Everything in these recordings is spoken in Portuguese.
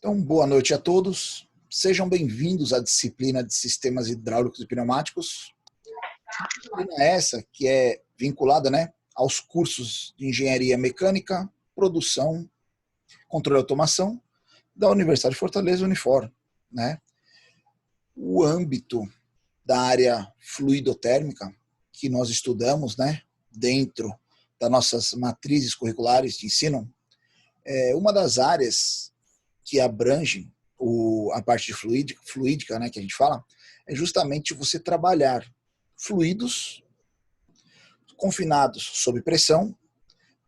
Então, boa noite a todos. Sejam bem-vindos à disciplina de Sistemas Hidráulicos e Pneumáticos. Disciplina essa que é vinculada, aos cursos de Engenharia Mecânica, Produção, Controle e Automação da Universidade de Fortaleza, Unifor. O âmbito da área fluidotérmica que nós estudamos, dentro das nossas matrizes curriculares de ensino, é uma das áreas que abrange a parte de fluídica, que a gente fala, é justamente você trabalhar fluidos confinados sob pressão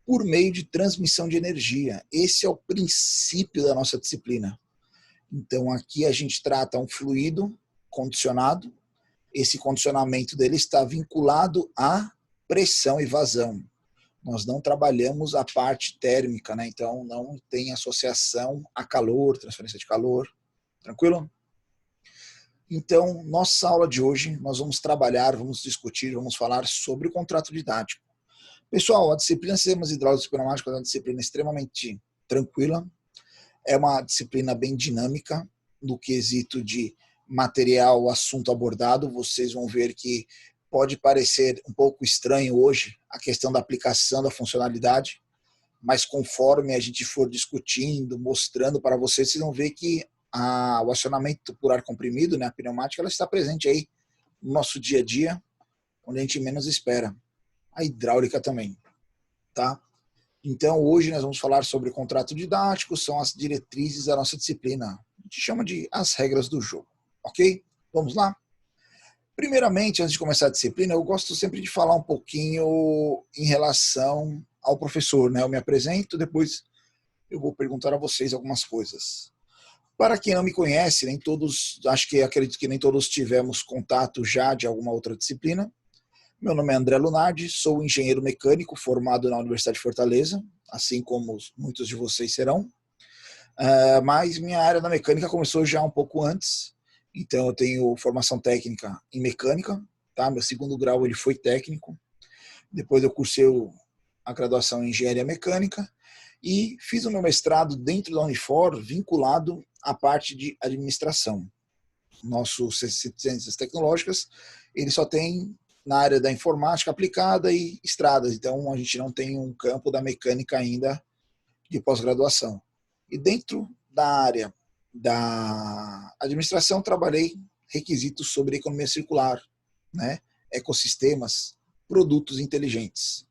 por meio de transmissão de energia. Esse é o princípio da nossa disciplina. Então, aqui a gente trata um fluido condicionado. Esse condicionamento dele está vinculado à pressão e vazão. Nós não trabalhamos a parte térmica, então não tem associação a calor, transferência de calor. Tranquilo? Então, nossa aula de hoje, nós vamos trabalhar, vamos discutir, vamos falar sobre o contrato didático. Pessoal, a disciplina de Sistemas Hidráulicos e Pneumáticos é uma disciplina extremamente tranquila, é uma disciplina bem dinâmica, no quesito de material, assunto abordado. Vocês vão ver que pode parecer um pouco estranho hoje a questão da aplicação da funcionalidade, mas conforme a gente for discutindo, mostrando para vocês, vocês vão ver que o acionamento por ar comprimido, a pneumática, ela está presente aí no nosso dia a dia, onde a gente menos espera. A hidráulica também, tá? Então, hoje nós vamos falar sobre o contrato didático, são as diretrizes da nossa disciplina. A gente chama de as regras do jogo, ok? Vamos lá? Primeiramente, antes de começar a disciplina, eu gosto sempre de falar um pouquinho em relação ao professor, Eu me apresento, depois eu vou perguntar a vocês algumas coisas. Para quem não me conhece, nem todos, acredito que nem todos tivemos contato já de alguma outra disciplina. Meu nome é André Lunardi, sou engenheiro mecânico formado na Universidade de Fortaleza, assim como muitos de vocês serão. Mas minha área da mecânica começou já um pouco antes. Então, eu tenho formação técnica em mecânica, tá? Meu segundo grau ele foi técnico. Depois eu cursei a graduação em engenharia mecânica e fiz o meu mestrado dentro da Unifor, vinculado à parte de administração. Nossos ciências tecnológicas, ele só tem na área da informática aplicada e estradas. Então, a gente não tem um campo da mecânica ainda de pós-graduação. E dentro da área da administração, trabalhei requisitos sobre economia circular, ecossistemas, produtos inteligentes.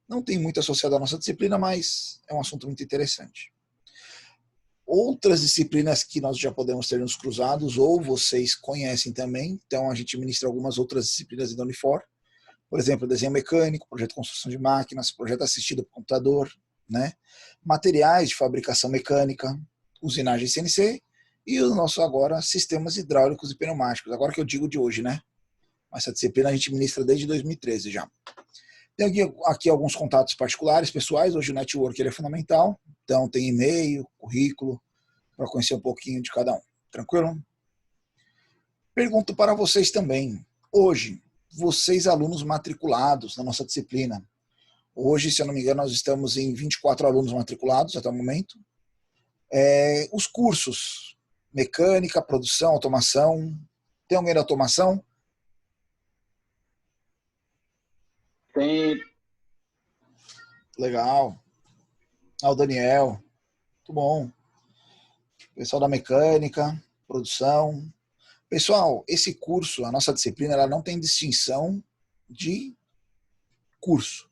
Não tem muito associado à nossa disciplina, mas é um assunto muito interessante. Outras disciplinas que nós já podemos ter nos cruzados, ou vocês conhecem também, então a gente ministra algumas outras disciplinas da Unifor, por exemplo, desenho mecânico, projeto de construção de máquinas, projeto assistido por computador, materiais de fabricação mecânica, usinagem CNC, e o nosso agora, sistemas hidráulicos e pneumáticos. Agora que eu digo de hoje, Essa disciplina a gente ministra desde 2013 já. Tem aqui alguns contatos particulares, pessoais. Hoje o network ele é fundamental. Então tem e-mail, currículo, para conhecer um pouquinho de cada um. Tranquilo? Pergunto para vocês também. Hoje, vocês alunos matriculados na nossa disciplina. Hoje, se eu não me engano, nós estamos em 24 alunos matriculados até o momento. Os cursos, mecânica, produção, automação. Tem alguém da automação? Tem. Legal. O Daniel. Muito bom. Pessoal da mecânica, produção. Pessoal, esse curso, a nossa disciplina, ela não tem distinção de curso.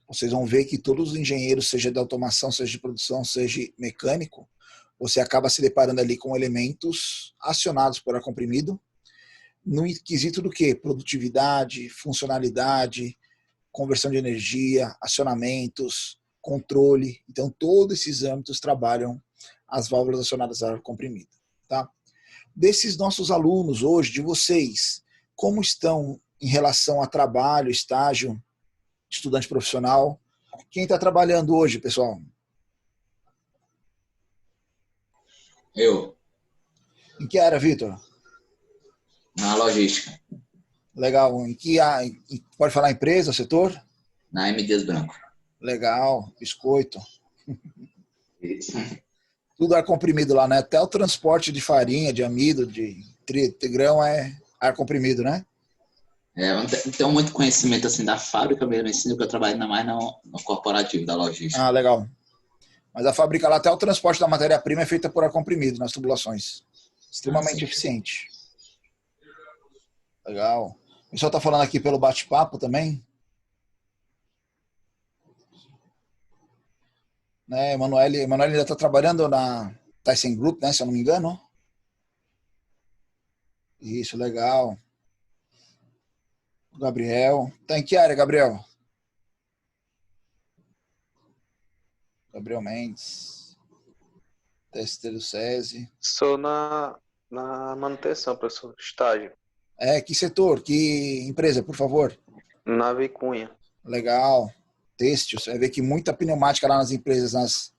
Vocês vão ver que todos os engenheiros, seja de automação, seja de produção, seja mecânico, você acaba se deparando ali com elementos acionados por ar comprimido, no quesito do quê? Produtividade, funcionalidade, conversão de energia, acionamentos, controle. Então, todos esses âmbitos trabalham as válvulas acionadas a ar comprimido. Tá? Desses nossos alunos hoje, de vocês, como estão em relação a trabalho, estágio, estudante profissional? Quem está trabalhando hoje, pessoal? Eu. Em que área, Vitor? Na logística. Legal. Em que área? Pode falar empresa, setor? Na M. Dias Branco. Legal. Biscoito. Isso. Tudo ar comprimido lá, né? Até o transporte de farinha, de amido, de grão é ar comprimido, né? Eu não tenho muito conhecimento assim da fábrica mesmo, assim, que eu trabalho ainda mais no corporativo da logística. Ah, legal. Mas a fábrica lá, até o transporte da matéria-prima é feita por ar comprimido nas tubulações. Ah, Extremamente sim. eficiente. Legal. O pessoal está falando aqui pelo bate-papo também. Né, Emanuele ainda está trabalhando na Tyson Group, né? Se eu não me engano. Isso, legal. Gabriel. Tá em que área, Gabriel? Gabriel Mendes. Testeiro SESI. Sou na manutenção, professor. Estágio. Que setor? Que empresa, por favor? Na Vicunha. Legal. Têxtil. Você vai ver que muita pneumática lá nas empresas, nas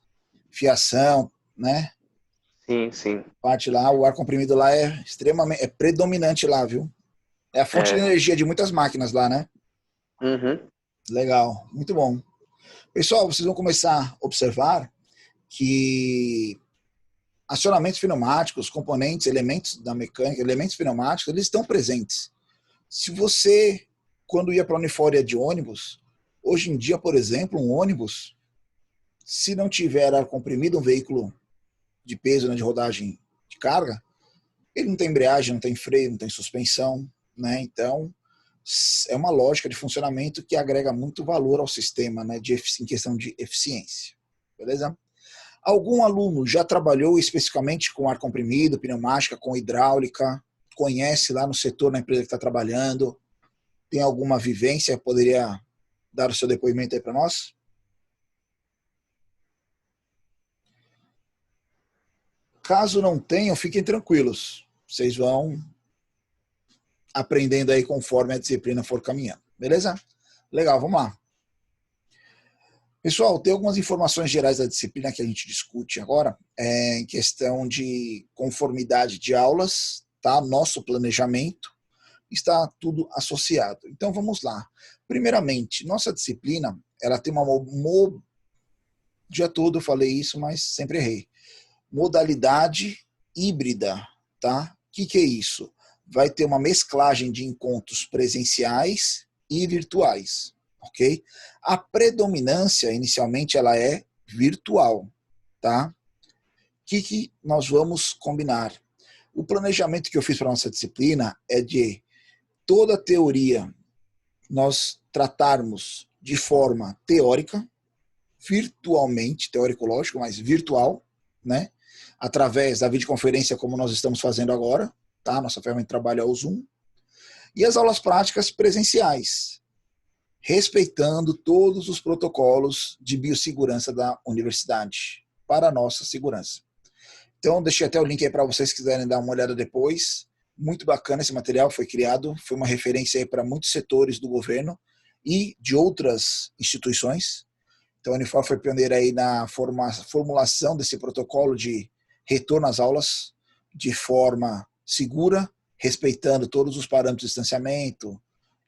fiação, né? Sim, sim. Parte lá, o ar comprimido lá é extremamente, é predominante lá, viu? É a fonte de É. energia de muitas máquinas lá, né? Uhum. Legal, muito bom. Pessoal, vocês vão começar a observar que acionamentos pneumáticos, componentes, elementos da mecânica, elementos pneumáticos, eles estão presentes. Se você, quando ia para a Unifória de ônibus, hoje em dia, por exemplo, um ônibus, se não tiver ar comprimido, um veículo de peso, né, de rodagem de carga, ele não tem embreagem, não tem freio, não tem suspensão, né? Então, é uma lógica de funcionamento que agrega muito valor ao sistema, né, em questão de eficiência. Beleza? Algum aluno já trabalhou especificamente com ar comprimido, pneumática, com hidráulica? Conhece lá no setor, na empresa que está trabalhando? Tem alguma vivência? Poderia dar o seu depoimento aí para nós? Caso não tenham, fiquem tranquilos. Vocês vão aprendendo aí conforme a disciplina for caminhando. Beleza? Legal, vamos lá. Pessoal, tem algumas informações gerais da disciplina que a gente discute agora, em questão de conformidade de aulas, tá? Nosso planejamento, está tudo associado. Então vamos lá. Primeiramente, nossa disciplina, ela tem uma dia todo eu falei isso, mas sempre errei. Modalidade híbrida, tá? O que é isso? Vai ter uma mesclagem de encontros presenciais e virtuais, ok? A predominância, inicialmente, ela é virtual, tá? O que nós vamos combinar? O planejamento que eu fiz para a nossa disciplina é de toda a teoria nós tratarmos de forma teórica, virtualmente, teórico-lógico, mas virtual, né? Através da videoconferência como nós estamos fazendo agora, tá? Nossa ferramenta de trabalho é o Zoom. E as aulas práticas presenciais, respeitando todos os protocolos de biossegurança da universidade, para a nossa segurança. Então, deixei até o link aí para vocês que quiserem dar uma olhada depois. Muito bacana esse material, foi criado, foi uma referência aí para muitos setores do governo e de outras instituições. Então, a Unifor foi pioneira aí na formulação desse protocolo de retorno às aulas de forma segura, respeitando todos os parâmetros de distanciamento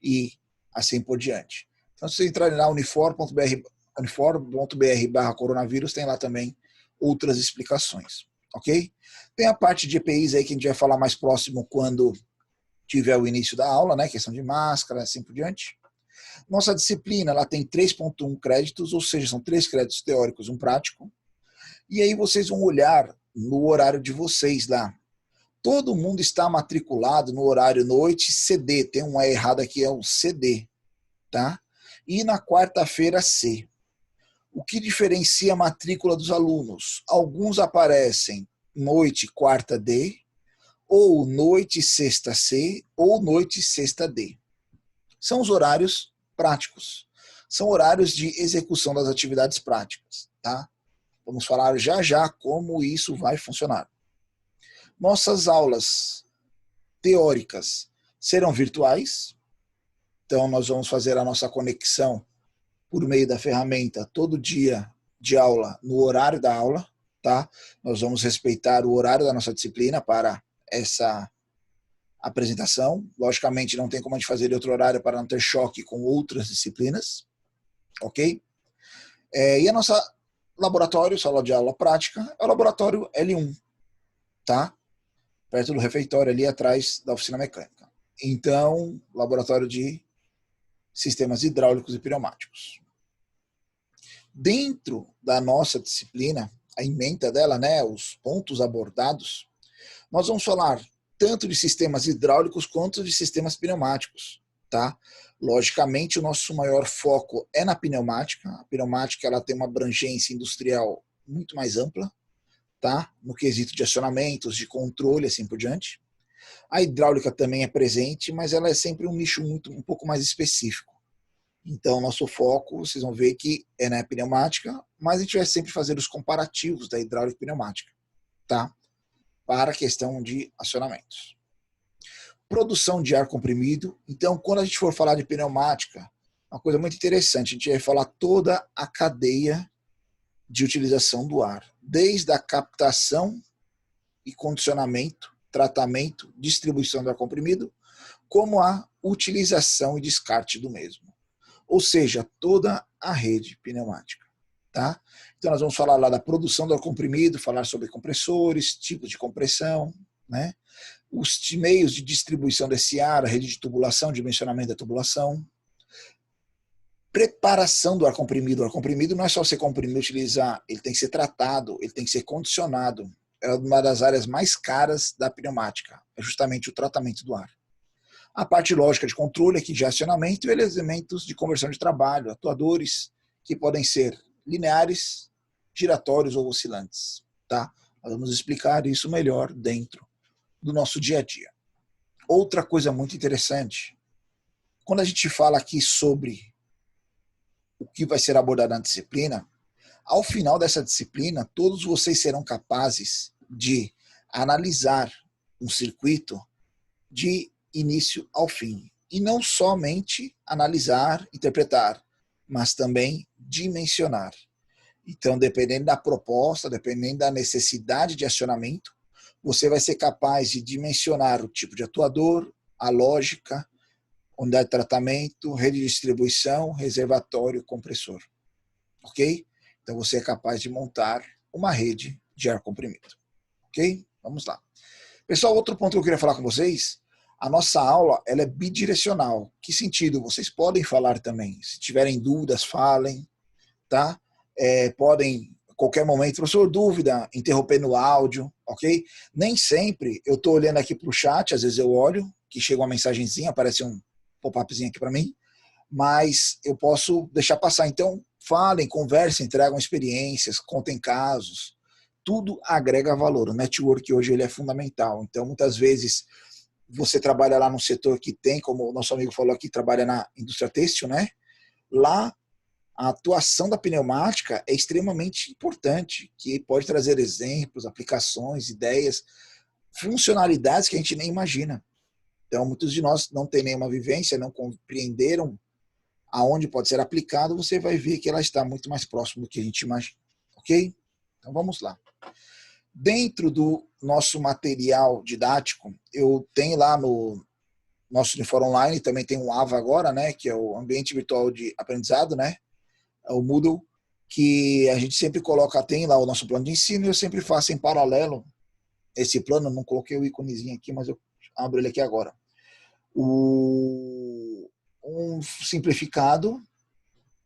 e assim por diante. Então, se você entrar lá unifor.br/coronavírus, tem lá também outras explicações, ok? Tem a parte de EPIs aí que a gente vai falar mais próximo quando tiver o início da aula, né? Questão de máscara, assim por diante. Nossa disciplina ela tem 3,1 créditos, ou seja, são 3 créditos teóricos, um prático. E aí vocês vão olhar no horário de vocês lá. Todo mundo está matriculado no horário noite CD, tem um E errado aqui, é um CD, tá? E na quarta-feira C. O que diferencia a matrícula dos alunos? Alguns aparecem noite quarta D, ou noite sexta C, ou noite sexta D. São os horários práticos. São horários de execução das atividades práticas, tá? Vamos falar já já como isso vai funcionar. Nossas aulas teóricas serão virtuais, então nós vamos fazer a nossa conexão por meio da ferramenta todo dia de aula no horário da aula, tá? Nós vamos respeitar o horário da nossa disciplina para essa apresentação. Logicamente, não tem como a gente fazer de outro horário para não ter choque com outras disciplinas, ok? E a nossa laboratório, sala de aula prática, é o laboratório L1, tá? Perto do refeitório, ali atrás da oficina mecânica. Então, laboratório de sistemas hidráulicos e pneumáticos. Dentro da nossa disciplina, a ementa dela, né, os pontos abordados, nós vamos falar tanto de sistemas hidráulicos quanto de sistemas pneumáticos, tá? Logicamente, o nosso maior foco é na pneumática. A pneumática ela tem uma abrangência industrial muito mais ampla, tá? No quesito de acionamentos, de controle, assim por diante. A hidráulica também é presente, mas ela é sempre um nicho um pouco mais específico. Então, nosso foco, vocês vão ver que é na pneumática, mas a gente vai sempre fazer os comparativos da hidráulica e pneumática, tá? Para a questão de acionamentos. Produção de ar comprimido. Então, quando a gente for falar de pneumática, uma coisa muito interessante, a gente vai falar toda a cadeia de utilização do ar, desde a captação e condicionamento, tratamento, distribuição do ar comprimido, como a utilização e descarte do mesmo. Ou seja, toda a rede pneumática. Tá? Então nós vamos falar lá da produção do ar comprimido, falar sobre compressores, tipos de compressão, né? Os meios de distribuição desse ar, a rede de tubulação, dimensionamento da tubulação, preparação do ar comprimido. O ar comprimido não é só você comprimir e utilizar, ele tem que ser tratado, ele tem que ser condicionado. É uma das áreas mais caras da pneumática, é justamente o tratamento do ar. A parte lógica de controle aqui de acionamento e elementos de conversão de trabalho, atuadores que podem ser lineares, giratórios ou oscilantes. Tá? Nós vamos explicar isso melhor dentro do nosso dia a dia. Outra coisa muito interessante, quando a gente fala aqui sobre o que vai ser abordado na disciplina, ao final dessa disciplina, todos vocês serão capazes de analisar um circuito de início ao fim. E não somente analisar, interpretar, mas também dimensionar. Então, dependendo da proposta, dependendo da necessidade de acionamento, você vai ser capaz de dimensionar o tipo de atuador, a lógica, unidade de tratamento, rede de distribuição, reservatório, compressor. Ok? Então, você é capaz de montar uma rede de ar comprimido. Ok? Vamos lá. Pessoal, outro ponto que eu queria falar com vocês, a nossa aula ela é bidirecional. Que sentido? Vocês podem falar também. Se tiverem dúvidas, falem. Tá? Podem, a qualquer momento, professor, dúvida, interrompendo o áudio, ok? Nem sempre eu estou olhando aqui para o chat, às vezes eu olho, que chega uma mensagenzinha, aparece um pop-upzinho aqui para mim, mas eu posso deixar passar. Então, falem, conversem, tragam experiências, contem casos. Tudo agrega valor. O network hoje ele é fundamental. Então, muitas vezes, você trabalha lá num setor que tem, como o nosso amigo falou aqui, trabalha na indústria têxtil, né? Lá, a atuação da pneumática é extremamente importante, que pode trazer exemplos, aplicações, ideias, funcionalidades que a gente nem imagina. Então, muitos de nós não têm nenhuma vivência, não compreenderam aonde pode ser aplicado, você vai ver que ela está muito mais próximo do que a gente imagina. Ok? Então, vamos lá. Dentro do nosso material didático, eu tenho lá no nosso Unifor Online, também tem um AVA agora, né, que é o Ambiente Virtual de Aprendizado, né, é o Moodle, que a gente sempre coloca, tem lá o nosso plano de ensino, e eu sempre faço em paralelo esse plano, não coloquei o íconezinho aqui, mas eu abro ele aqui agora. Um simplificado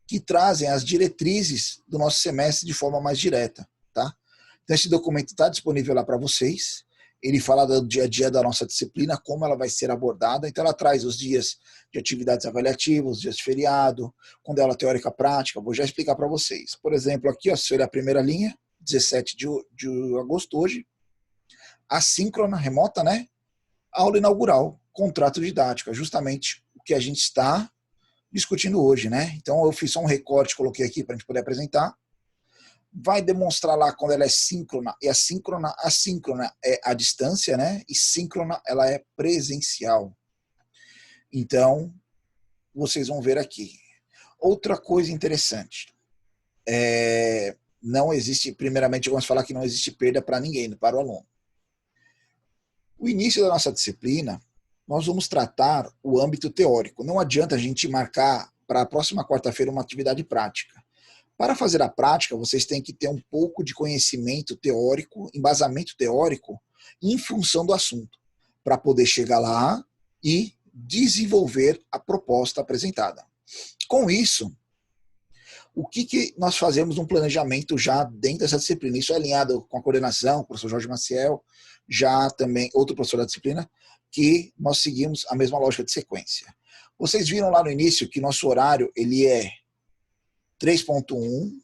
que trazem as diretrizes do nosso semestre de forma mais direta, tá? Então esse documento está disponível lá para vocês. Ele fala do dia a dia da nossa disciplina, como ela vai ser abordada. Então ela traz os dias de atividades avaliativas, os dias de feriado, quando é aula teórica prática, vou já explicar para vocês. Por exemplo, aqui, ó, se olhar a primeira linha, 17 de agosto hoje, assíncrona, remota, né? Aula inaugural, contrato didático, é justamente o que a gente está discutindo hoje, né? Então eu fiz só um recorte, coloquei aqui para a gente poder apresentar. Vai demonstrar lá quando ela é síncrona e assíncrona. Assíncrona é a distância, né? E síncrona ela é presencial. Então, vocês vão ver aqui. Outra coisa interessante. Não existe, primeiramente, vamos falar que não existe perda para ninguém, para o aluno. O início da nossa disciplina, nós vamos tratar o âmbito teórico. Não adianta a gente marcar para a próxima quarta-feira uma atividade prática. Para fazer a prática, vocês têm que ter um pouco de conhecimento teórico, embasamento teórico, em função do assunto, para poder chegar lá e desenvolver a proposta apresentada. Com isso, o que nós fazemos um planejamento já dentro dessa disciplina? Isso é alinhado com a coordenação, o professor Jorge Maciel, já também outro professor da disciplina, que nós seguimos a mesma lógica de sequência. Vocês viram lá no início que nosso horário ele é 3.1,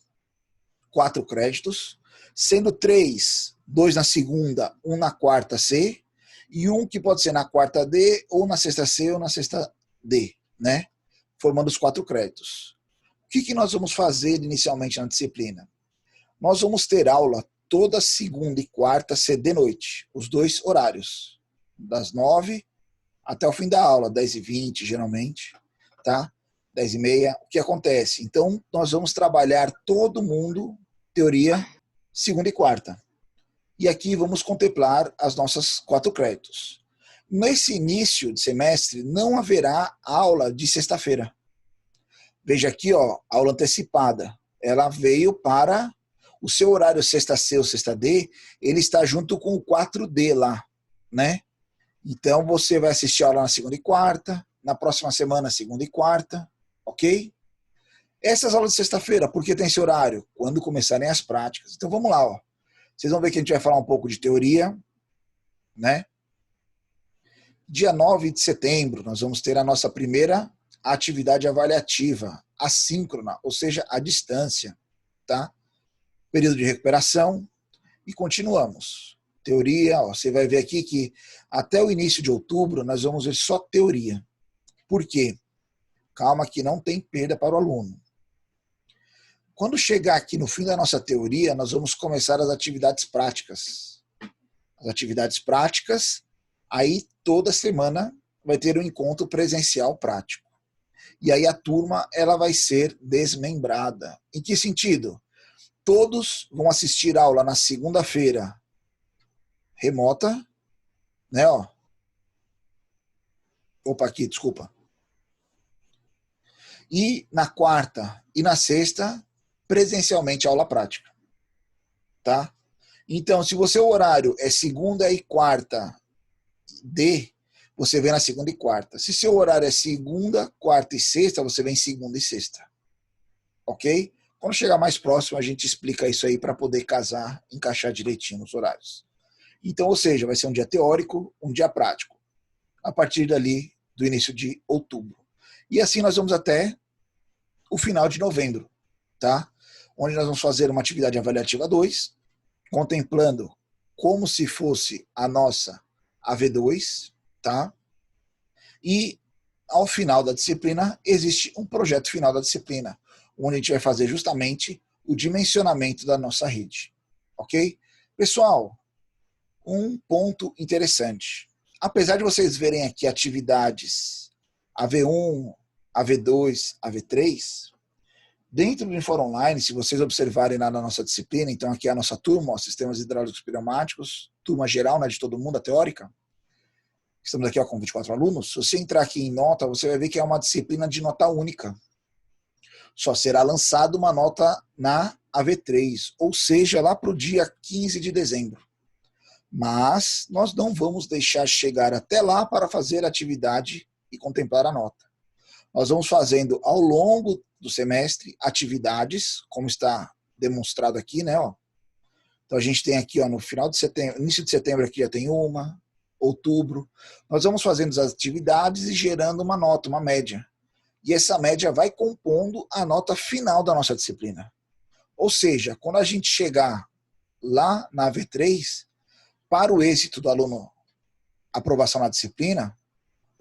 4 créditos, sendo 3, 2 na segunda, 1 na quarta C, e 1 que pode ser na quarta D, ou na sexta C, ou na sexta D, né? Formando os 4 créditos. O que nós vamos fazer inicialmente na disciplina? Nós vamos ter aula toda segunda e quarta, C de noite, os 2 horários, das 9 até o fim da aula, 10h20 geralmente, tá? 10h30, o que acontece? Então, nós vamos trabalhar todo mundo, teoria, segunda e quarta. E aqui vamos contemplar as nossas 4 créditos. Nesse início de semestre, não haverá aula de sexta-feira. Veja aqui, ó, aula antecipada. Ela veio para o seu horário sexta C ou sexta D, ele está junto com o 4D lá, né? Então, você vai assistir a aula na segunda e quarta, na próxima semana, segunda e quarta, ok? Essas aulas de sexta-feira, por que tem esse horário? Quando começarem as práticas. Então, vamos lá, ó. Vocês vão ver que a gente vai falar um pouco de teoria, né? Dia 9 de setembro, nós vamos ter a nossa primeira atividade avaliativa, assíncrona, ou seja, à distância, tá? Período de recuperação e continuamos. Teoria, ó, você vai ver aqui que até o início de outubro nós vamos ver só teoria. Por quê? Calma que não tem perda para o aluno. Quando chegar aqui no fim da nossa teoria, nós vamos começar as atividades práticas. As atividades práticas, aí toda semana vai ter um encontro presencial prático. E aí a turma ela vai ser desmembrada. Em que sentido? Todos vão assistir aula na segunda-feira remota, né, ó. Opa, aqui, desculpa. E na quarta e na sexta, presencialmente aula prática, tá? Então, se o seu horário é segunda e quarta D, você vem na segunda e quarta. Se seu horário é segunda, quarta e sexta, você vem segunda e sexta. Ok? Quando chegar mais próximo, a gente explica isso aí para poder casar, encaixar direitinho nos horários. Então, ou seja, vai ser um dia teórico, um dia prático. A partir dali, do início de outubro. E assim nós vamos até o final de novembro, tá? Onde nós vamos fazer uma atividade avaliativa 2, contemplando como se fosse a nossa AV2, tá? E ao final da disciplina, existe um projeto final da disciplina, onde a gente vai fazer justamente o dimensionamento da nossa rede, ok? Pessoal, um ponto interessante. Apesar de vocês verem aqui atividades AV1, AV2, AV3, dentro do Infor Online, se vocês observarem lá na nossa disciplina, então aqui é a nossa turma, ó, sistemas hidráulicos pneumáticos, turma geral, né, de todo mundo, a teórica. Estamos aqui ó, com 24 alunos. Se você entrar aqui em nota, você vai ver que é uma disciplina de nota única. Só será lançada uma nota na AV3, ou seja, lá para o dia 15 de dezembro. Mas nós não vamos deixar chegar até lá para fazer a atividade e contemplar a nota. Nós vamos fazendo ao longo do semestre atividades, como está demonstrado aqui, né? Ó. Então a gente tem aqui ó, no final de setembro, início de setembro aqui já tem uma, outubro. Nós vamos fazendo as atividades e gerando uma nota, uma média. E essa média vai compondo a nota final da nossa disciplina. Ou seja, quando a gente chegar lá na AV3, para o êxito do aluno aprovação na disciplina,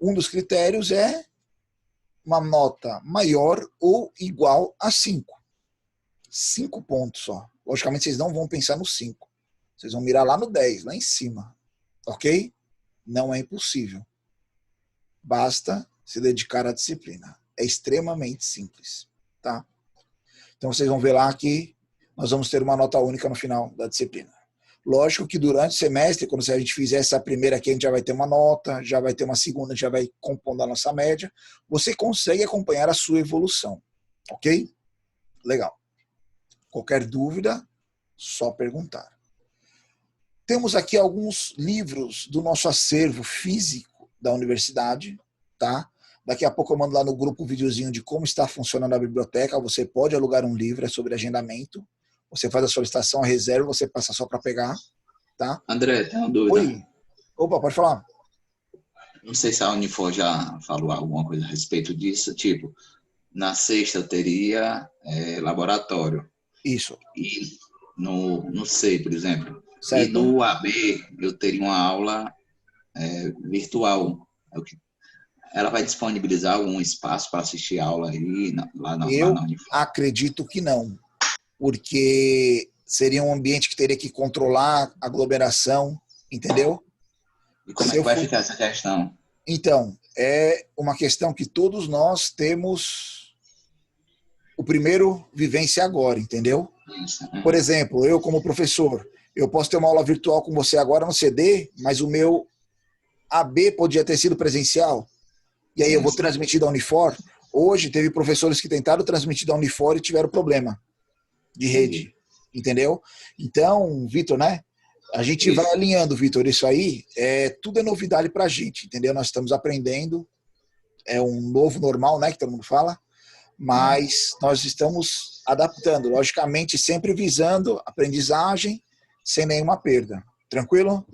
um dos critérios é uma nota maior ou igual a 5. 5 pontos só. Logicamente, vocês não vão pensar no 5. Vocês vão mirar lá no 10, lá em cima. Ok? Não é impossível. Basta se dedicar à disciplina. É extremamente simples. Tá? Então, vocês vão ver lá que nós vamos ter uma nota única no final da disciplina. Lógico que durante o semestre, quando a gente fizer essa primeira aqui, a gente já vai ter uma nota, já vai ter uma segunda, já vai compondo a nossa média. Você consegue acompanhar a sua evolução. Ok? Legal. Qualquer dúvida, só perguntar. Temos aqui alguns livros do nosso acervo físico da universidade, tá? Daqui a pouco eu mando lá no grupo um videozinho de como está funcionando a biblioteca. Você pode alugar um livro, é sobre agendamento. Você faz a solicitação, a reserva, você passa só para pegar, tá? André, tem uma dúvida. Oi. Opa, pode falar. Não sei se a Unifor já falou alguma coisa a respeito disso. Tipo, na sexta eu teria laboratório. Isso. E no SEI, por exemplo. Certo. E no AB eu teria uma aula virtual. Ela vai disponibilizar algum espaço para assistir a aula aí lá na Unifor? Acredito que não. Porque seria um ambiente que teria que controlar a aglomeração, entendeu? E como é que vai ficar essa questão? Então, é uma questão que todos nós temos o primeiro vivência agora, entendeu? Isso. Por exemplo, eu como professor, eu posso ter uma aula virtual com você agora no CD, mas o meu AB podia ter sido presencial. E aí eu vou transmitir da Unifor. Hoje teve professores que tentaram transmitir da Unifor e tiveram problema de rede, entendeu? Então, Vitor, né? A gente vai alinhando, Vitor, isso aí, tudo é novidade pra gente, entendeu? Nós estamos aprendendo, é um novo normal, né, que todo mundo fala, mas nós estamos adaptando, logicamente, sempre visando aprendizagem, sem nenhuma perda. Tranquilo?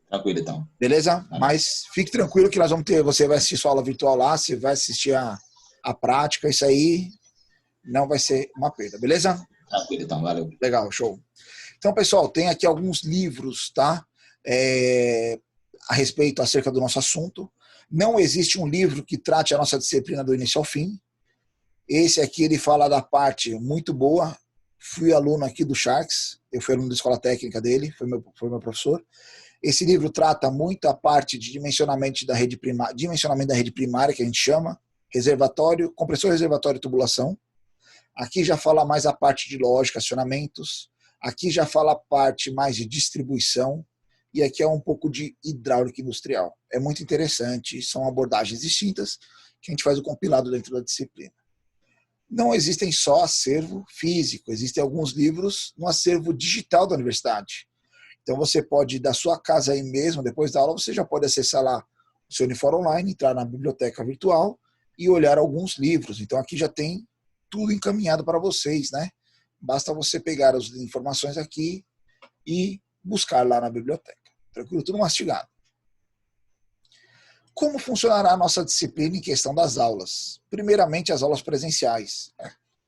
Tranquilo, então. Beleza? Mas fique tranquilo que nós vamos ter, você vai assistir sua aula virtual lá, você vai assistir a prática, isso aí não vai ser uma perda, beleza? Tranquilo, então, valeu. Legal, show. Então, pessoal, tem aqui alguns livros, tá? A respeito, acerca do nosso assunto. Não existe um livro que trate a nossa disciplina do início ao fim. Esse aqui, ele fala da parte muito boa. Fui aluno aqui do Sharks, eu fui aluno da escola técnica dele, foi meu professor. Esse livro trata muito a parte de dimensionamento da rede primária, que a gente chama, reservatório, compressor, reservatório e tubulação. Aqui já fala mais a parte de lógica, acionamentos. Aqui já fala a parte mais de distribuição. E aqui é um pouco de hidráulica industrial. É muito interessante, são abordagens distintas que a gente faz o compilado dentro da disciplina. Não existem só acervo físico, existem alguns livros no acervo digital da universidade. Então você pode, da sua casa aí mesmo, depois da aula, você já pode acessar lá o seu Unifor Online, entrar na biblioteca virtual e olhar alguns livros. Então aqui já tem tudo encaminhado para vocês, né? Basta você pegar as informações aqui e buscar lá na biblioteca. Tranquilo? Tudo mastigado. Como funcionará a nossa disciplina em questão das aulas? Primeiramente, as aulas presenciais.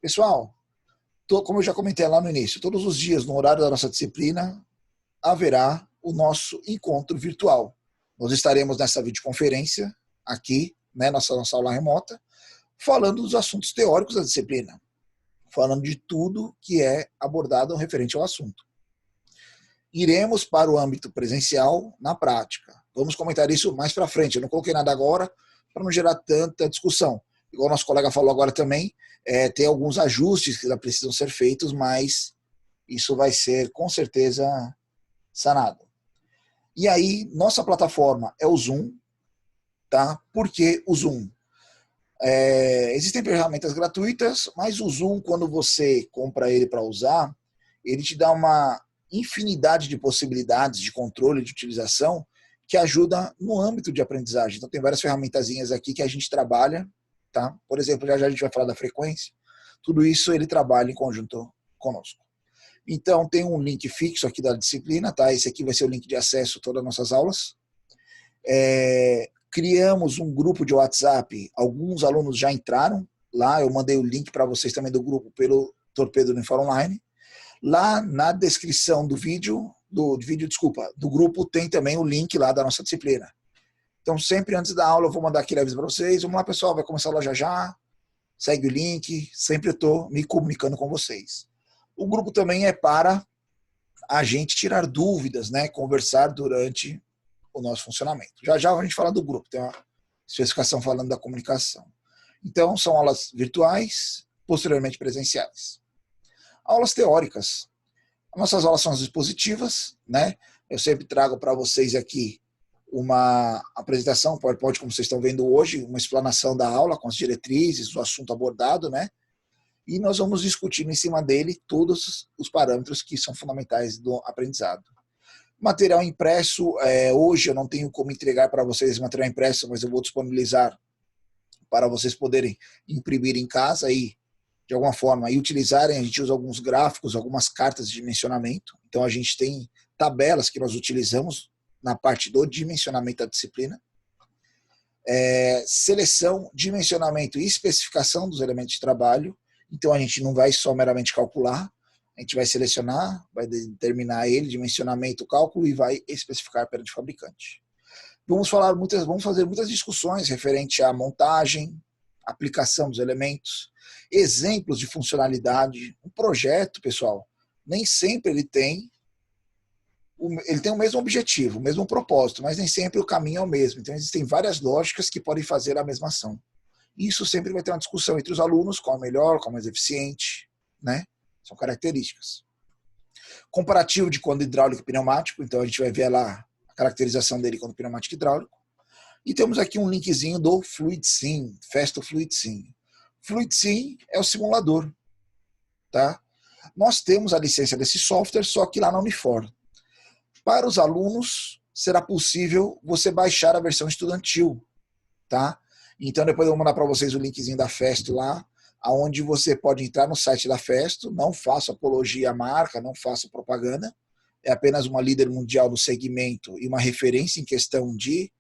Pessoal, como eu já comentei lá no início, todos os dias, no horário da nossa disciplina, haverá o nosso encontro virtual. Nós estaremos nessa videoconferência aqui, né, nossa aula remota, falando dos assuntos teóricos da disciplina, falando de tudo que é abordado referente ao assunto. Iremos para o âmbito presencial na prática. Vamos comentar isso mais para frente. Eu não coloquei nada agora para não gerar tanta discussão. Igual o nosso colega falou agora também, tem alguns ajustes que ainda precisam ser feitos, mas isso vai ser com certeza sanado. E aí, nossa plataforma é o Zoom, tá? Por que o Zoom? Existem ferramentas gratuitas, mas o Zoom, quando você compra ele para usar, ele te dá uma infinidade de possibilidades de controle, de utilização, que ajuda no âmbito de aprendizagem. Então tem várias ferramentazinhas aqui que a gente trabalha, tá? Por exemplo, já a gente vai falar da frequência. Tudo isso ele trabalha em conjunto conosco. Então tem um link fixo aqui da disciplina, tá? Esse aqui vai ser o link de acesso a todas as nossas aulas. Criamos um grupo de WhatsApp, alguns alunos já entraram lá, eu mandei o link para vocês também do grupo pelo Torpedo Unifor Online. Lá na descrição do grupo tem também o link lá da nossa disciplina. Então sempre antes da aula eu vou mandar aquele aviso para vocês, vamos lá pessoal, vai começar a aula já, segue o link, sempre eu estou me comunicando com vocês. O grupo também é para a gente tirar dúvidas, né, conversar durante o nosso funcionamento. Já a gente fala do grupo, tem uma especificação falando da comunicação. Então, são aulas virtuais, posteriormente presenciais. Aulas teóricas. Nossas aulas são as expositivas, né? Eu sempre trago para vocês aqui uma apresentação, PowerPoint, como vocês estão vendo hoje, uma explanação da aula com as diretrizes, o assunto abordado, né? e nós vamos discutir em cima dele todos os parâmetros que são fundamentais do aprendizado. Material impresso, hoje eu não tenho como entregar para vocês material impresso, mas eu vou disponibilizar para vocês poderem imprimir em casa e, de alguma forma, e utilizarem. A gente usa alguns gráficos, algumas cartas de dimensionamento. Então, a gente tem tabelas que nós utilizamos na parte do dimensionamento da disciplina. Seleção, dimensionamento e especificação dos elementos de trabalho. Então, a gente não vai só meramente calcular, a gente vai selecionar, vai determinar ele, dimensionamento, cálculo, e vai especificar perante o fabricante. Vamos fazer muitas discussões referente à montagem, aplicação dos elementos, exemplos de funcionalidade. Um projeto, pessoal, nem sempre ele tem o mesmo objetivo, o mesmo propósito, mas nem sempre o caminho é o mesmo. Então, existem várias lógicas que podem fazer a mesma ação. Isso sempre vai ter uma discussão entre os alunos, qual é melhor, qual é mais eficiente, né? São características. Comparativo de quando hidráulico e pneumático, então a gente vai ver lá a caracterização dele quando pneumático e hidráulico. E temos aqui um linkzinho do FluidSim, Festo FluidSim. FluidSim é o simulador, tá? Nós temos a licença desse software, só que lá na Unifor. Para os alunos, será possível você baixar a versão estudantil, tá? Então depois eu vou mandar para vocês o linkzinho da Festo lá, onde você pode entrar no site da Festo. Não faço apologia à marca, não faço propaganda, é apenas uma líder mundial no segmento e uma referência em questão de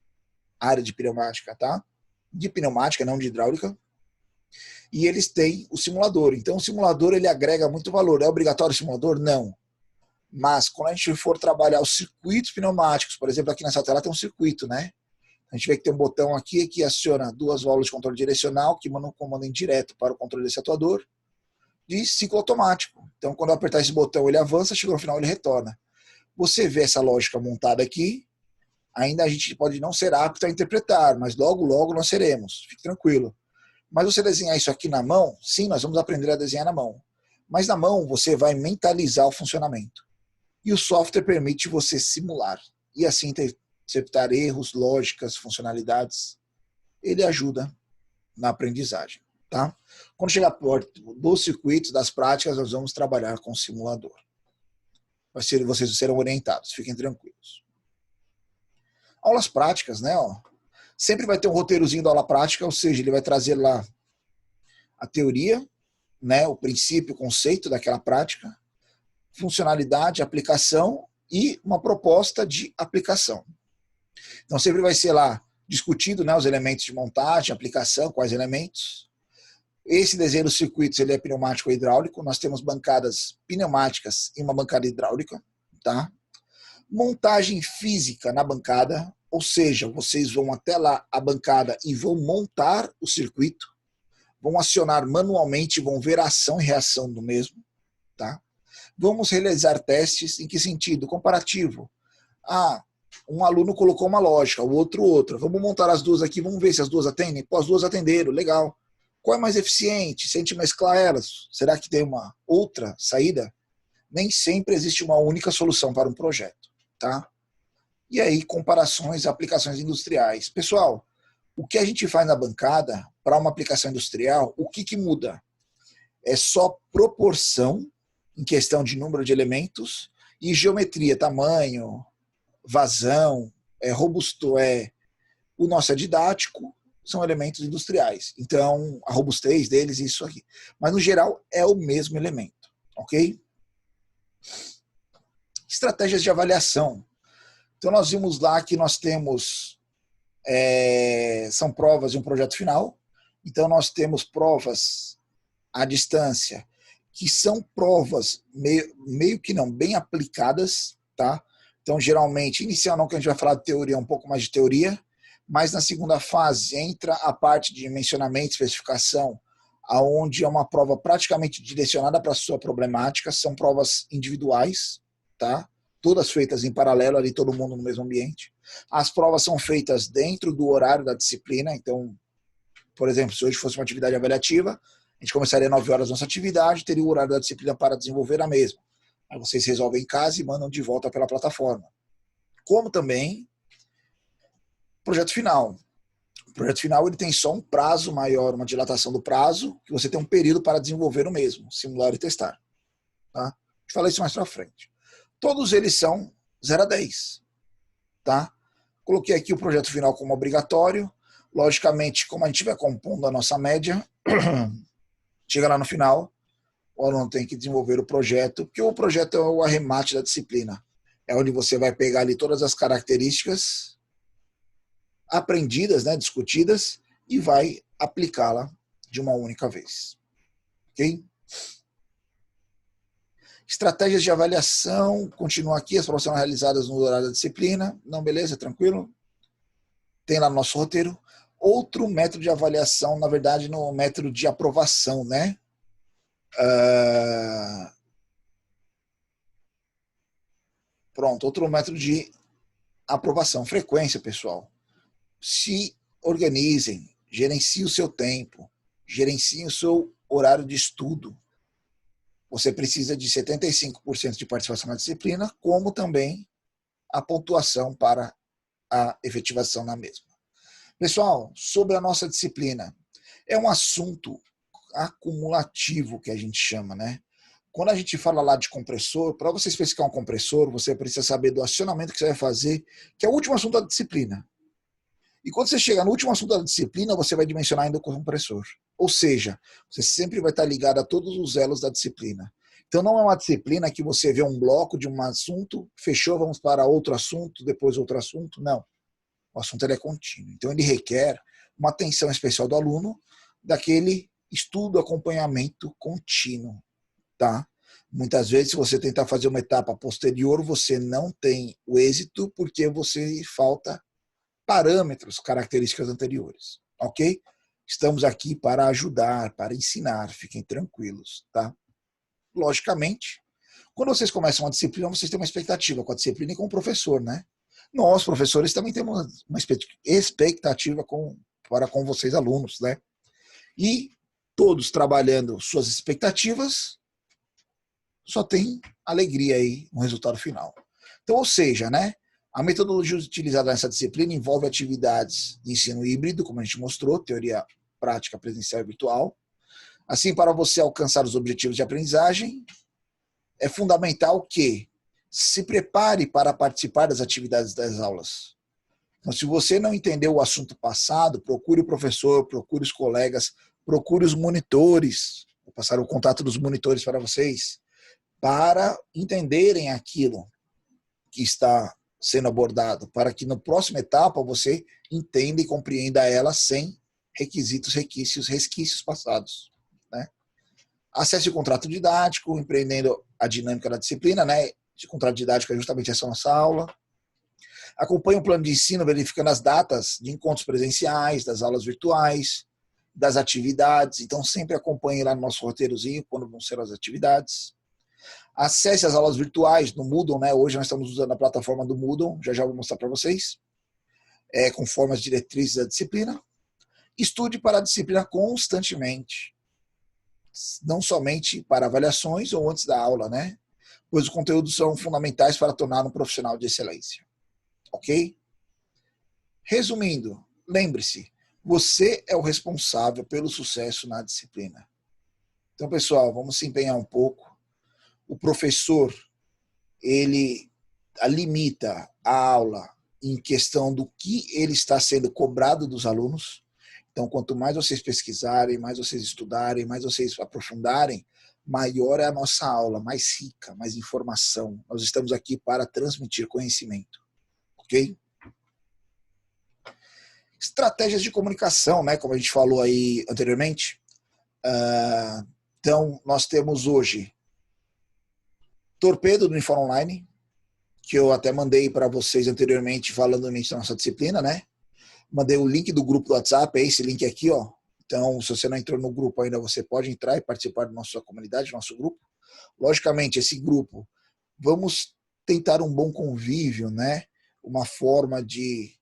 área de pneumática, tá? De pneumática, não de hidráulica. E eles têm o simulador. Então o simulador ele agrega muito valor. É obrigatório o simulador? Não. Mas quando a gente for trabalhar os circuitos pneumáticos, por exemplo, aqui nessa tela tem um circuito, né? A gente vê que tem um botão aqui que aciona duas válvulas de controle direcional que mandam um comando indireto para o controle desse atuador de ciclo automático. Então, quando eu apertar esse botão, ele avança, chegou no final, ele retorna. Você vê essa lógica montada aqui, ainda a gente pode não ser apto a interpretar, mas logo, logo nós seremos. Fique tranquilo. Mas você desenhar isso aqui na mão, sim, nós vamos aprender a desenhar na mão. Mas na mão você vai mentalizar o funcionamento. E o software permite você simular. E assim interpretar erros, lógicas, funcionalidades. Ele ajuda na aprendizagem. Tá? Quando chegar a parte dos circuitos, das práticas, nós vamos trabalhar com o simulador. Vocês serão orientados, fiquem tranquilos. Aulas práticas, né? Ó, sempre vai ter um roteirozinho da aula prática, ou seja, ele vai trazer lá a teoria, né, o princípio, o conceito daquela prática, funcionalidade, aplicação e uma proposta de aplicação. Então sempre vai ser lá discutido, né, os elementos de montagem, aplicação, quais elementos. Esse desenho dos circuitos ele é pneumático ou hidráulico. Nós temos bancadas pneumáticas e uma bancada hidráulica, tá? Montagem física na bancada, ou seja, vocês vão até lá a bancada e vão montar o circuito, vão acionar manualmente, vão ver a ação e reação do mesmo, tá? Vamos realizar testes. Em que sentido? Comparativo. Um aluno colocou uma lógica, o outro outra. Vamos montar as duas aqui, vamos ver se as duas atendem. Pô, as duas atenderam, legal. Qual é mais eficiente? Se a gente mesclar elas, será que tem uma outra saída? Nem sempre existe uma única solução para um projeto, tá? E aí, comparações, aplicações industriais. Pessoal, o que a gente faz na bancada para uma aplicação industrial, o que muda? É só proporção em questão de número de elementos e geometria, tamanho, vazão, o nosso é didático, são elementos industriais. Então, a robustez deles, isso aqui. Mas, no geral, é o mesmo elemento, ok? Estratégias de avaliação. Então, nós vimos lá que nós temos, são provas de um projeto final. Então, nós temos provas à distância, que são provas meio que não, bem aplicadas, tá? Então, geralmente, inicial não que a gente vai falar de teoria, um pouco mais de teoria, mas na segunda fase entra a parte de dimensionamento, especificação, aonde é uma prova praticamente direcionada para a sua problemática, são provas individuais, tá? Todas feitas em paralelo, ali todo mundo no mesmo ambiente. As provas são feitas dentro do horário da disciplina, então, por exemplo, se hoje fosse uma atividade avaliativa, a gente começaria às 9 horas nossa atividade, teria o horário da disciplina para desenvolver a mesma. Aí vocês resolvem em casa e mandam de volta pela plataforma. Como também projeto final. O projeto final ele tem só um prazo maior, uma dilatação do prazo, que você tem um período para desenvolver o mesmo, simular e testar. Tá? A gente fala isso mais para frente. Todos eles são 0 a 10. Tá? Coloquei aqui o projeto final como obrigatório. Logicamente, como a gente vai compondo a nossa média, chega lá no final, o aluno tem que desenvolver o projeto, porque o projeto é o arremate da disciplina. É onde você vai pegar ali todas as características aprendidas, né, discutidas, e vai aplicá-la de uma única vez. Ok? Estratégias de avaliação, continua aqui, as provas serão realizadas no horário da disciplina. Não, beleza, tranquilo? Tem lá no nosso roteiro. Outro método de avaliação, na verdade, no método de aprovação, né? Pronto, outro método de aprovação. Frequência, pessoal. Se organizem, gerenciem o seu tempo, gerenciem o seu horário de estudo. Você precisa de 75% de participação na disciplina, como também a pontuação para a efetivação na mesma. Pessoal, sobre a nossa disciplina, é um assunto acumulativo que a gente chama, né? Quando a gente fala lá de compressor, para você especificar um compressor, você precisa saber do acionamento que você vai fazer, que é o último assunto da disciplina. E quando você chega no último assunto da disciplina, você vai dimensionar ainda o compressor. Ou seja, você sempre vai estar ligado a todos os elos da disciplina. Então não é uma disciplina que você vê um bloco de um assunto, fechou, vamos para outro assunto, depois outro assunto. Não. O assunto ele é contínuo. Então ele requer uma atenção especial do aluno, daquele estudo, acompanhamento contínuo. Tá? Muitas vezes, se você tentar fazer uma etapa posterior, você não tem o êxito porque você falta parâmetros, características anteriores, ok? Estamos aqui para ajudar, para ensinar, fiquem tranquilos, tá? Logicamente, quando vocês começam uma disciplina, vocês têm uma expectativa com a disciplina e com o professor, né? Nós, professores, também temos uma expectativa para com vocês, alunos, né? E todos trabalhando suas expectativas, só tem alegria aí no resultado final. Então, ou seja, né? A metodologia utilizada nessa disciplina envolve atividades de ensino híbrido, como a gente mostrou, teoria prática presencial e virtual. Assim, para você alcançar os objetivos de aprendizagem, é fundamental que se prepare para participar das atividades das aulas. Então, se você não entendeu o assunto passado, procure o professor, procure os colegas, procure os monitores. Vou passar o contato dos monitores para vocês, para entenderem aquilo que está sendo abordado, para que na próxima etapa você entenda e compreenda ela sem resquícios passados. Né? Acesse o contrato didático, empreendendo a dinâmica da disciplina, né? O contrato didático é justamente essa nossa aula. Acompanhe o plano de ensino, verificando as datas de encontros presenciais, das aulas virtuais, das atividades. Então, sempre acompanhe lá no nosso roteirozinho quando vão ser as atividades. Acesse as aulas virtuais no Moodle, né? Hoje nós estamos usando a plataforma do Moodle, já vou mostrar para vocês, conforme as diretrizes da disciplina. Estude para a disciplina constantemente, não somente para avaliações ou antes da aula, né? Pois os conteúdos são fundamentais para tornar um profissional de excelência. Ok? Resumindo, lembre-se, você é o responsável pelo sucesso na disciplina. Então, pessoal, vamos se empenhar um pouco. O professor, ele limita a aula em questão do que ele está sendo cobrado dos alunos. Então, quanto mais vocês pesquisarem, mais vocês estudarem, mais vocês aprofundarem, maior é a nossa aula, mais rica, mais informação. Nós estamos aqui para transmitir conhecimento. Ok? Estratégias de comunicação, né? Como a gente falou aí anteriormente. Então, nós temos hoje Torpedo do Uniforme Online, que eu até mandei para vocês anteriormente, falando da nossa disciplina, né? Mandei o link do grupo do WhatsApp, é esse link aqui, ó. Então, se você não entrou no grupo ainda, você pode entrar e participar da nossa comunidade, do nosso grupo. Logicamente, esse grupo, vamos tentar um bom convívio, né? Uma forma de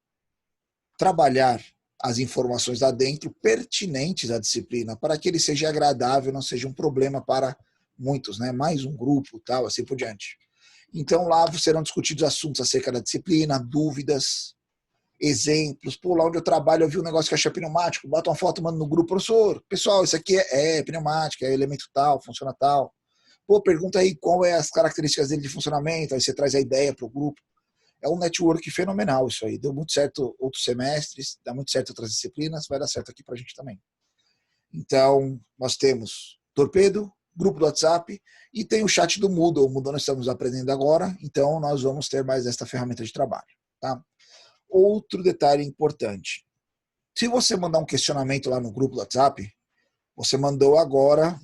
trabalhar as informações lá dentro pertinentes à disciplina, para que ele seja agradável, não seja um problema para muitos, né? Mais um grupo, tal, assim por diante. Então lá serão discutidos assuntos acerca da disciplina, dúvidas, exemplos. Pô, lá onde eu trabalho eu vi um negócio que achei pneumático, bota uma foto, manda no grupo, professor, pessoal, isso aqui é pneumática, é elemento tal, funciona tal. Pô, pergunta aí qual é as características dele de funcionamento, aí você traz a ideia para o grupo. É um network fenomenal isso aí. Deu muito certo outros semestres, dá muito certo outras disciplinas, vai dar certo aqui para a gente também. Então, nós temos Torpedo, grupo do WhatsApp e tem o chat do Moodle. O Moodle nós estamos aprendendo agora, então nós vamos ter mais esta ferramenta de trabalho. Tá? Outro detalhe importante. Se você mandar um questionamento lá no grupo do WhatsApp, você mandou agora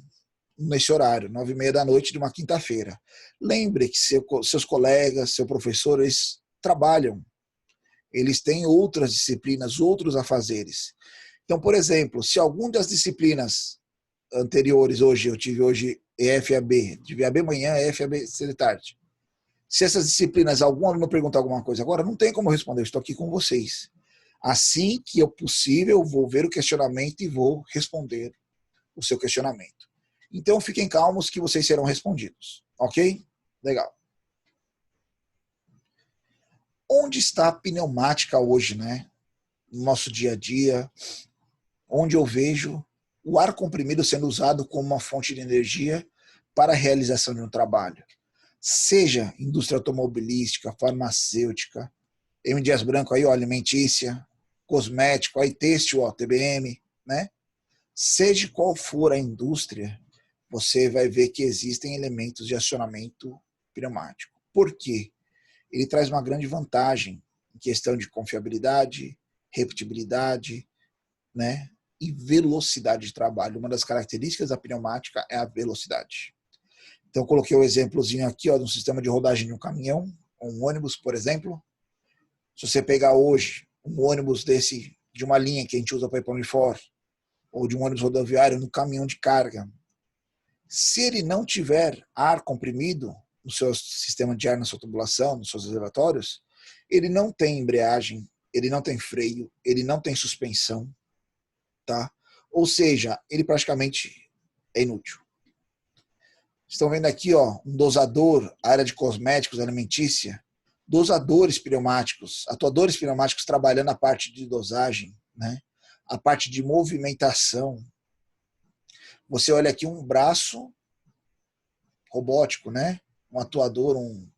nesse horário, 9h30 da noite de uma quinta-feira. Lembre que seus colegas, seu professor, eles trabalham. Eles têm outras disciplinas, outros afazeres. Então, por exemplo, se alguma das disciplinas anteriores, eu tive hoje EFAB, tive EAB manhã, EFAB de tarde. Se essas disciplinas, algum aluno perguntar alguma coisa agora, não tem como responder, eu estou aqui com vocês. Assim que é possível, vou ver o questionamento e vou responder o seu questionamento. Então, fiquem calmos que vocês serão respondidos. Ok? Legal. Onde está a pneumática hoje, né? No nosso dia a dia, onde eu vejo o ar comprimido sendo usado como uma fonte de energia para a realização de um trabalho. Seja indústria automobilística, farmacêutica, M. Dias Branco aí, ó, alimentícia, cosmético, aí têxtil, ó, TBM, né? Seja qual for a indústria, você vai ver que existem elementos de acionamento pneumático. Por quê? Ele traz uma grande vantagem em questão de confiabilidade, repetibilidade, né? E velocidade de trabalho. Uma das características da pneumática é a velocidade. Então, eu coloquei o exemplozinho aqui, ó, de um sistema de rodagem de um caminhão, um ônibus, por exemplo. Se você pegar hoje um ônibus desse, de uma linha que a gente usa para ir para o Unifor, ou de um ônibus rodoviário no caminhão de carga, se ele não tiver ar comprimido no seu sistema de ar na sua tubulação, nos seus reservatórios, ele não tem embreagem, ele não tem freio, ele não tem suspensão, tá? Ou seja, ele praticamente é inútil. Estão vendo aqui, ó, um dosador, área de cosméticos, alimentícia, dosadores pneumáticos, atuadores pneumáticos trabalhando a parte de dosagem, né? A parte de movimentação. Você olha aqui um braço robótico, né? Um atuador, um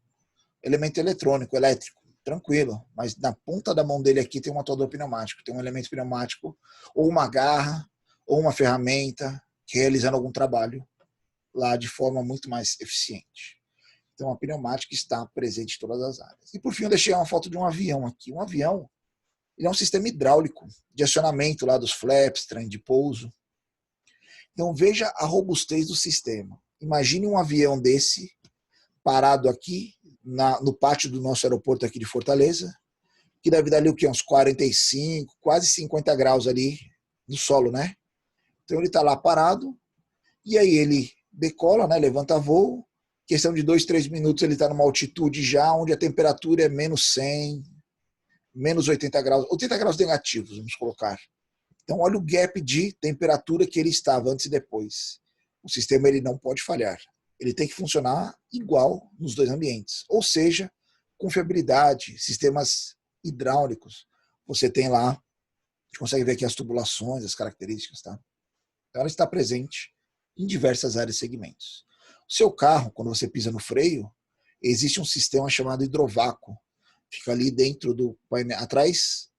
elemento eletrônico, elétrico, tranquilo. Mas na ponta da mão dele aqui tem um atuador pneumático, tem um elemento pneumático, ou uma garra, ou uma ferramenta, realizando algum trabalho lá de forma muito mais eficiente. Então a pneumática está presente em todas as áreas. E por fim eu deixei uma foto de um avião aqui. Um avião, ele é um sistema hidráulico de acionamento lá dos flaps, trem de pouso. Então veja a robustez do sistema. Imagine um avião desse parado aqui no pátio do nosso aeroporto aqui de Fortaleza, que deve dar ali o quê? Uns 45, quase 50 graus ali no solo, né? Então ele está lá parado, e aí ele decola, né? Levanta voo, questão de 2, 3 minutos ele está numa altitude já onde a temperatura é menos 100, menos 80 graus, 80 graus negativos, vamos colocar. Então olha o gap de temperatura que ele estava antes e depois. O sistema ele não pode falhar. Ele tem que funcionar igual nos dois ambientes. Ou seja, confiabilidade, sistemas hidráulicos. Você tem lá, a gente consegue ver aqui as tubulações, as características, tá? Então ela está presente em diversas áreas e segmentos. O seu carro, quando você pisa no freio, existe um sistema chamado hidrovácuo. Fica ali dentro do painel, atrás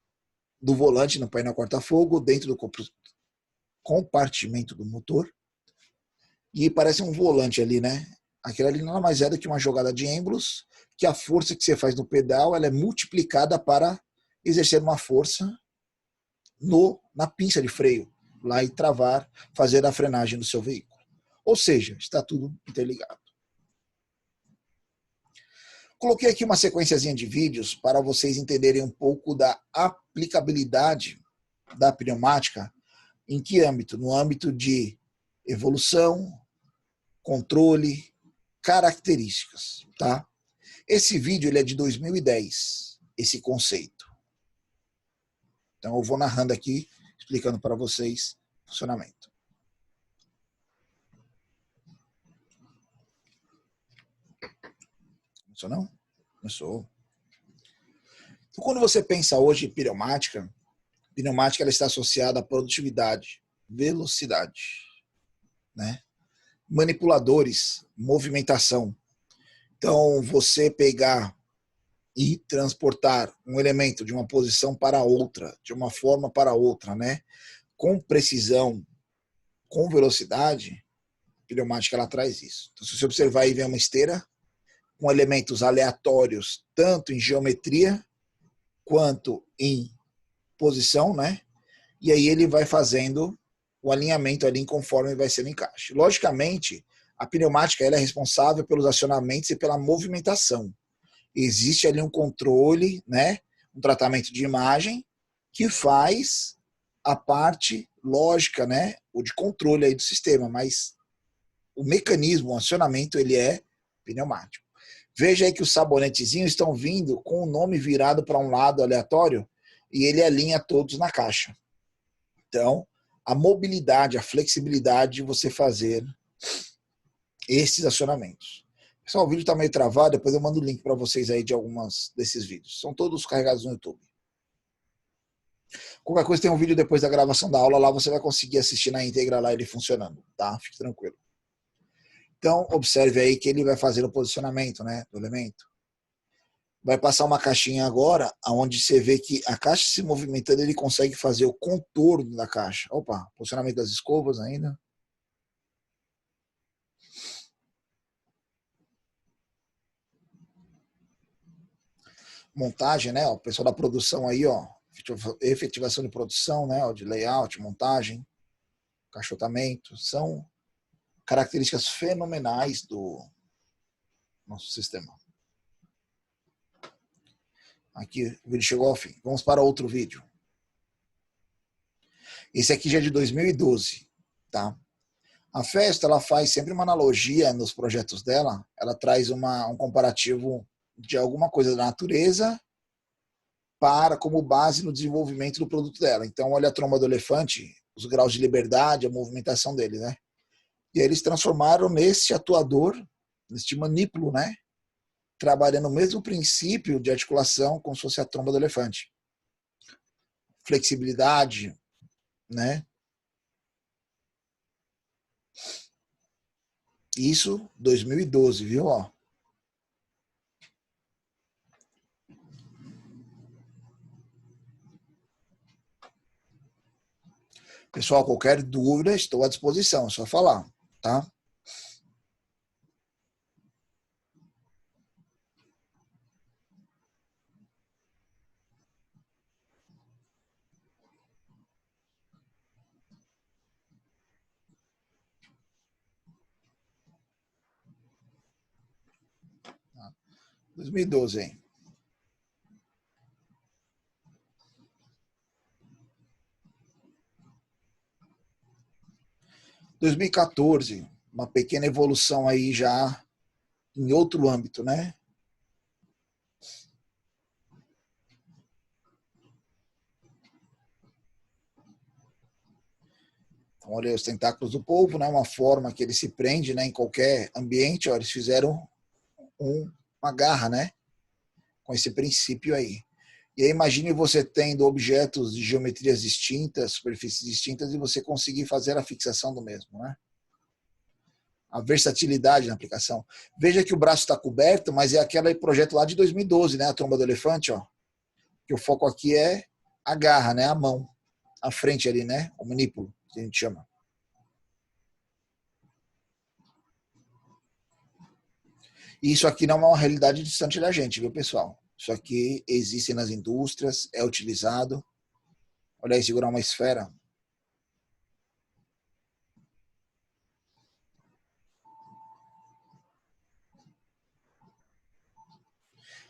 do volante, no painel corta-fogo, dentro do compartimento do motor. E parece um volante ali, né? Aquilo ali nada mais é do que uma jogada de êmbolos, que a força que você faz no pedal ela é multiplicada para exercer uma força na pinça de freio, lá e travar, fazer a frenagem do seu veículo. Ou seja, está tudo interligado. Coloquei aqui uma sequenciazinha de vídeos para vocês entenderem um pouco da aplicabilidade da pneumática. Em que âmbito? No âmbito de evolução, controle, características, tá? Esse vídeo ele é de 2010, esse conceito. Então eu vou narrando aqui, explicando para vocês o funcionamento. Começou não? Começou. Então, quando você pensa hoje em pneumática ela está associada à produtividade, velocidade, né? Manipuladores, movimentação. Então, você pegar e transportar um elemento de uma posição para outra, de uma forma para outra, né? Com precisão, com velocidade, a pneumática ela traz isso. Então, se você observar aí, vem uma esteira com elementos aleatórios, tanto em geometria quanto em posição, né? E aí ele vai fazendo o alinhamento ali conforme vai sendo encaixe. Logicamente, a pneumática ela é responsável pelos acionamentos e pela movimentação. Existe ali um controle, né? Um tratamento de imagem que faz a parte lógica, né? O de controle aí do sistema, mas o mecanismo, o acionamento, ele é pneumático. Veja aí que os sabonetezinhos estão vindo com o nome virado para um lado aleatório e ele alinha todos na caixa. Então, a mobilidade, a flexibilidade de você fazer esses acionamentos. Pessoal, o vídeo está meio travado, depois eu mando o link para vocês aí de algumas desses vídeos. São todos carregados no YouTube. Qualquer coisa tem um vídeo depois da gravação da aula, lá você vai conseguir assistir na íntegra lá ele funcionando, tá? Fique tranquilo. Então, observe aí que ele vai fazer o posicionamento, né, do elemento. Vai passar uma caixinha agora, onde você vê que a caixa se movimentando, ele consegue fazer o contorno da caixa. Opa, posicionamento das escovas ainda. Montagem, né? O pessoal da produção aí, ó, efetivação de produção, né? De layout, montagem, caixotamento, são características fenomenais do nosso sistema. Aqui o vídeo chegou ao fim. Vamos para outro vídeo. Esse aqui já é de 2012, tá? A Festo, ela faz sempre uma analogia nos projetos dela, ela traz um comparativo de alguma coisa da natureza como base no desenvolvimento do produto dela. Então, olha a tromba do elefante, os graus de liberdade, a movimentação dele, né? E aí eles transformaram nesse atuador, neste manípulo, né? Trabalhando o mesmo princípio de articulação como se fosse a tromba do elefante. Flexibilidade, né? Isso, 2012, viu? Ó. Pessoal, qualquer dúvida, estou à disposição, é só falar, tá? Tá. 2012, hein? Em 2014, uma pequena evolução aí já em outro âmbito, né? Então, olha os tentáculos do polvo, né? Uma forma que ele se prende, né? Em qualquer ambiente, ó, eles fizeram uma garra, né? Com esse princípio aí. E aí imagine você tendo objetos de geometrias distintas, superfícies distintas, e você conseguir fazer a fixação do mesmo, né? A versatilidade na aplicação. Veja que o braço está coberto, mas é aquele projeto lá de 2012, né? A tromba do elefante, ó. Que o foco aqui é a garra, né? A mão. A frente ali, né? O manípulo, que a gente chama. E isso aqui não é uma realidade distante da gente, viu, pessoal? Isso aqui existe nas indústrias, é utilizado. Olha aí, segurar uma esfera.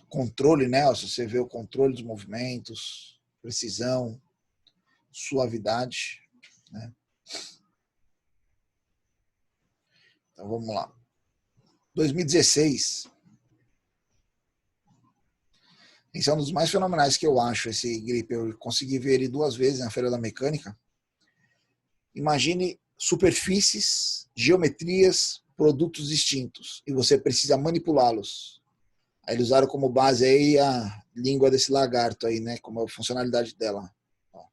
Controle, né? Se você vê o controle dos movimentos, precisão, suavidade, né? Então vamos lá. 2016. Esse é um dos mais fenomenais que eu acho, esse grip. Eu consegui ver ele 2 vezes na Feira da Mecânica. Imagine superfícies, geometrias, produtos distintos, e você precisa manipulá-los. Aí eles usaram como base aí a língua desse lagarto aí, né? Como é a funcionalidade dela. Ó.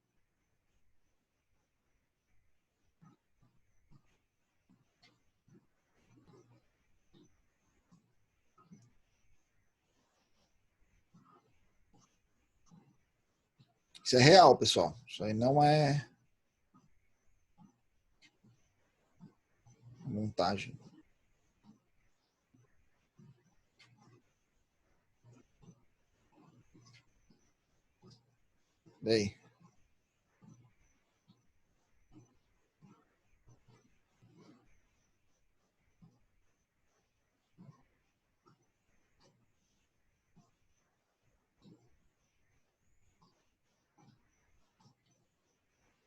Isso é real, pessoal. Isso aí não é montagem. E aí?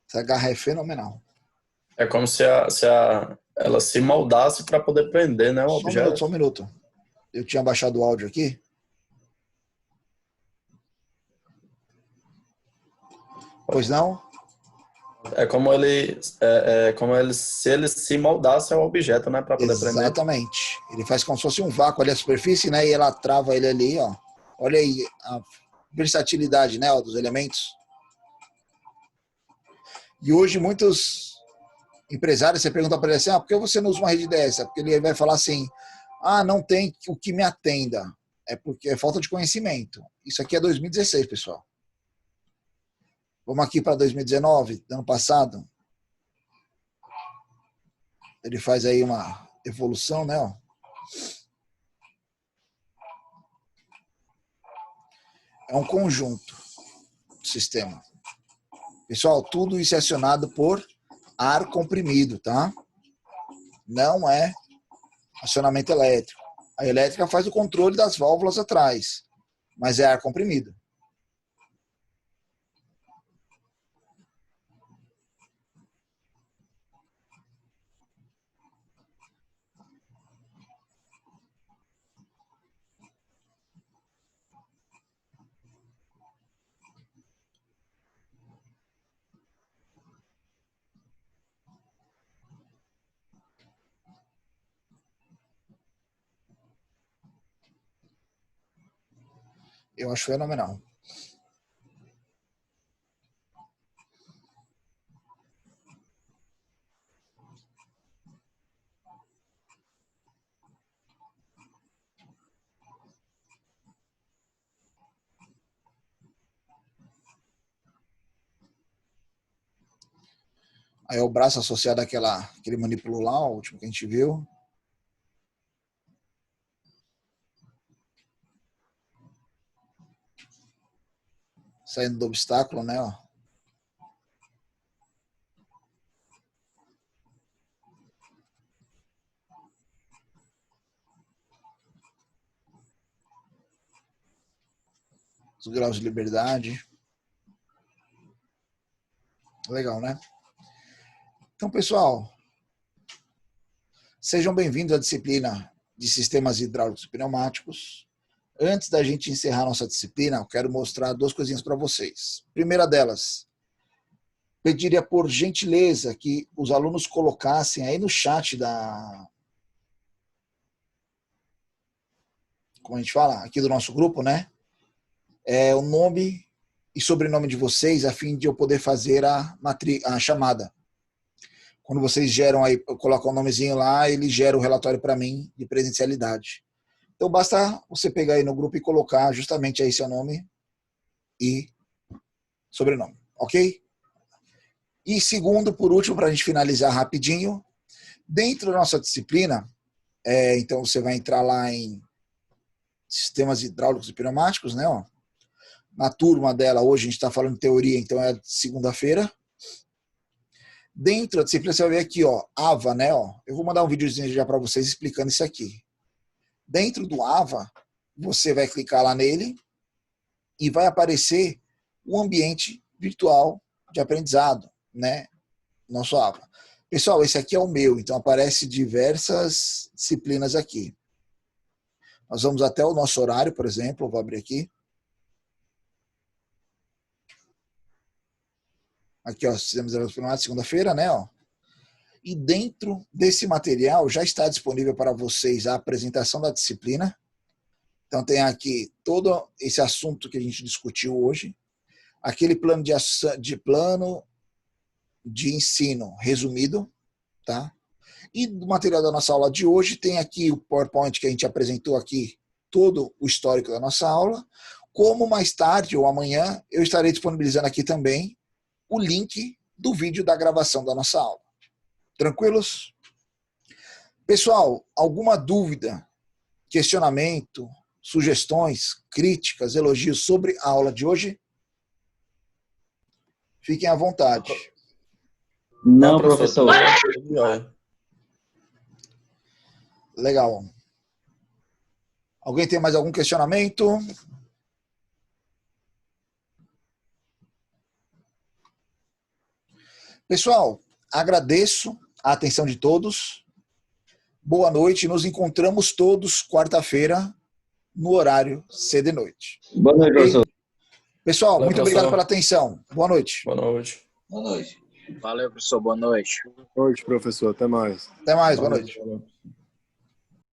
Essa garra é fenomenal. É como se ela se moldasse para poder prender, né, o Só um minuto, objeto. só um minuto. Eu tinha baixado o áudio aqui. Pois não? É como se ele se moldasse ao objeto, né, para poder prender. Exatamente. Ele faz como se fosse um vácuo ali à superfície, né? E ela trava ele ali, ó. Olha aí a versatilidade, né, ó, dos elementos. E hoje muitos empresários, você pergunta para ele assim, por que você não usa uma rede dessa? Porque ele vai falar assim, não tem o que me atenda. É porque é falta de conhecimento. Isso aqui é 2016, pessoal. Vamos aqui para 2019, ano passado. Ele faz aí uma evolução, né? Ó. É um conjunto do sistema. Pessoal, tudo isso é acionado por ar comprimido, tá? Não é acionamento elétrico. A elétrica faz o controle das válvulas atrás, mas é ar comprimido. Eu acho fenomenal. Aí é o braço associado àquela que ele manipulou lá, o último que a gente viu. Saindo do obstáculo, né? Ó. Os graus de liberdade. Legal, né? Então, pessoal, sejam bem-vindos à disciplina de sistemas hidráulicos e pneumáticos. Antes da gente encerrar nossa disciplina, eu quero mostrar duas coisinhas para vocês. Primeira delas, pediria por gentileza que os alunos colocassem aí no chat como a gente fala, aqui do nosso grupo, né? O nome e sobrenome de vocês, a fim de eu poder fazer a chamada. Quando vocês geram aí, eu coloco o nomezinho lá, ele gera o relatório para mim de presencialidade. Então basta você pegar aí no grupo e colocar justamente aí seu nome e sobrenome, ok? E segundo, por último, para a gente finalizar rapidinho, dentro da nossa disciplina, então você vai entrar lá em sistemas hidráulicos e pneumáticos, né? Ó. Na turma dela, hoje a gente está falando teoria, então é segunda-feira. Dentro da disciplina você vai ver aqui, ó, AVA, né? Ó. Eu vou mandar um videozinho já para vocês explicando isso aqui. Dentro do AVA, você vai clicar lá nele e vai aparecer o ambiente virtual de aprendizado, né? Nosso AVA. Pessoal, esse aqui é o meu, então aparece diversas disciplinas aqui. Nós vamos até o nosso horário, por exemplo, eu vou abrir aqui. Aqui, ó, sistemas hidráulicos, segunda-feira, né? Ó. E dentro desse material já está disponível para vocês a apresentação da disciplina, Então tem aqui todo esse assunto que a gente discutiu hoje, aquele plano de ensino resumido, tá? E do material da nossa aula de hoje tem aqui o PowerPoint que a gente apresentou aqui, todo o histórico da nossa aula, como mais tarde ou amanhã eu estarei disponibilizando aqui também o link do vídeo da gravação da nossa aula. Tranquilos? Pessoal, alguma dúvida, questionamento, sugestões, críticas, elogios sobre a aula de hoje? Fiquem à vontade. Não, professor. Legal. Alguém tem mais algum questionamento? Pessoal, agradeço a atenção de todos. Boa noite. Nos encontramos todos quarta-feira no horário cedo de noite. Boa noite, professor. Pessoal, Valeu, muito professor. obrigado pela atenção. Boa noite. Boa noite. Boa noite. Valeu, professor. Boa noite. Boa noite, professor. Até mais. Até mais. Boa noite. Valeu.